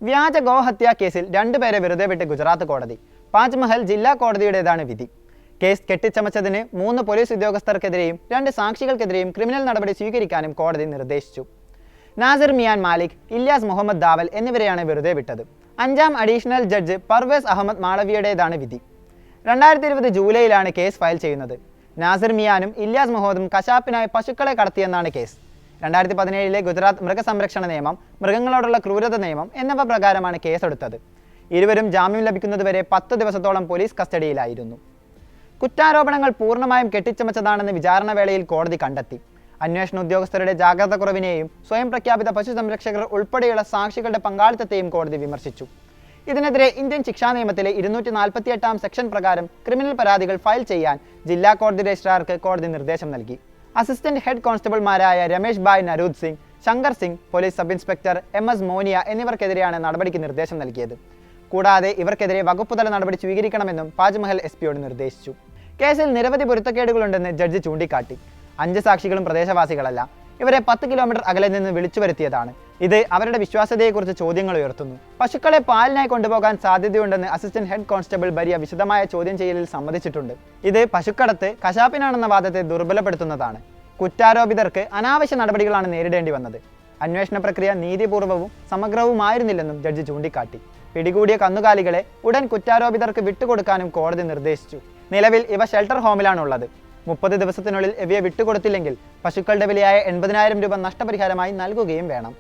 വ്യാജ ഗോഹത്യാ കേസിൽ രണ്ടുപേരെ വെറുതെ വിട്ട് ഗുജറാത്ത് കോടതി. പാജ്മഹൽ ജില്ലാ കോടതിയുടേതാണ് വിധി. കേസ് കെട്ടിച്ചമച്ചതിന് 3 പോലീസ് ഉദ്യോഗസ്ഥർക്കെതിരെയും 2 സാക്ഷികൾക്കെതിരെയും ക്രിമിനൽ നടപടി സ്വീകരിക്കാനും കോടതി നിർദ്ദേശിച്ചു. നാസിർ മിയാൻ മാലിക്, ഇല്യാസ് മുഹമ്മദ് ദാവൽ എന്നിവരെയാണ് വെറുതെ വിട്ടത്. 5ാം അഡീഷണൽ ജഡ്ജ് പർവേസ് അഹമ്മദ് മാളവിയുടേതാണ് വിധി. 2020 ജൂലൈയിലാണ് കേസ് ഫയൽ ചെയ്യുന്നത്. നാസിർ മിയാനും ഇല്യാസ് മുഹമ്മദും കശാപ്പിനായി പശുക്കളെ കടത്തിയെന്നാണ് കേസ്. 2017 ഗുജറാത്ത് മൃഗസംരക്ഷണ നിയമം, മൃഗങ്ങളോടുള്ള ക്രൂരത നിയമം എന്നിവ പ്രകാരമാണ് കേസെടുത്തത്. ഇരുവരും ജാമ്യം ലഭിക്കുന്നതുവരെ 10 ദിവസത്തോളം പോലീസ് കസ്റ്റഡിയിലായിരുന്നു. കുറ്റാരോപണങ്ങൾ പൂർണ്ണമായും കെട്ടിച്ചമച്ചതാണെന്ന് വിചാരണ വേളയിൽ കോടതി കണ്ടെത്തി. അന്വേഷണ ഉദ്യോഗസ്ഥരുടെ ജാഗ്രത കുറവിനെയും സ്വയം പ്രഖ്യാപിത പശു സംരക്ഷകർ ഉൾപ്പെടെയുള്ള സാക്ഷികളുടെ പങ്കാളിത്തത്തെയും കോടതി വിമർശിച്ചു. ഇതിനെതിരെ ഇന്ത്യൻ ശിക്ഷാ നിയമത്തിലെ 248 സെക്ഷൻ പ്രകാരം ക്രിമിനൽ പരാതികൾ ഫയൽ ചെയ്യാൻ ജില്ലാ കോടതി രജിസ്ട്രാർക്ക് കോടതി നിർദ്ദേശം നൽകി. അസിസ്റ്റന്റ് ഹെഡ് കോൺസ്റ്റബിൾമാരായ Ramesh Bhai Narud Singh, Shankar Singh, police sub inspector MS Monia എന്നിവർക്കെതിരെയാണ് നടപടിക്ക് നിർദ്ദേശം നൽകിയത്. കൂടാതെ ഇവർക്കെതിരെ വകുപ്പുതല നടപടി സ്വീകരിക്കണമെന്നും പാജ്മഹൽ SP നിർദ്ദേശിച്ചു. കേസിൽ നിരവധി പൊരുത്തക്കേടുകളുണ്ടെന്ന് ജഡ്ജി ചൂണ്ടിക്കാട്ടി. 5 സാക്ഷികളും പ്രദേശവാസികളല്ല. ഇവരെ 10 കിലോമീറ്റർ അകലെ നിന്ന് വിളിച്ചു വരുത്തിയതാണ്. ഇത് അവരുടെ വിശ്വാസ്യതയെക്കുറിച്ച് ചോദ്യങ്ങൾ ഉയർത്തുന്നു. പശുക്കളെ പാലിനായി കൊണ്ടുപോകാൻ സാധ്യതയുണ്ടെന്ന് അസിസ്റ്റന്റ് ഹെഡ് കോൺസ്റ്റബിൾ ബരിയ വിശദമായ ചോദ്യം ചെയ്യലിൽ സമ്മതിച്ചിട്ടുണ്ട്. ഇത് പശുക്കടത്ത് കശാപ്പിനാണെന്ന വാദത്തെ ദുർബലപ്പെടുത്തുന്നതാണ്. കുറ്റാരോപിതർക്ക് അനാവശ്യ നടപടികളാണ് നേരിടേണ്ടി വന്നത്. അന്വേഷണ പ്രക്രിയ നീതിപൂർവവും സമഗ്രവുമായിരുന്നില്ലെന്നും ജഡ്ജി ചൂണ്ടിക്കാട്ടി. പിടികൂടിയ കന്നുകാലികളെ ഉടൻ കുറ്റാരോപിതർക്ക് വിട്ടുകൊടുക്കാനും കോടതി നിർദ്ദേശിച്ചു. നിലവിൽ ഇവ ഷെൽട്ടർ ഹോമിലാണുള്ളത്. 30 ദിവസത്തിനുള്ളിൽ ഇവയെ വിട്ടുകൊടുത്തില്ലെങ്കിൽ പശുക്കളുടെ വിലയായ 80,000 രൂപ നഷ്ടപരിഹാരമായി നൽകുകയും വേണം.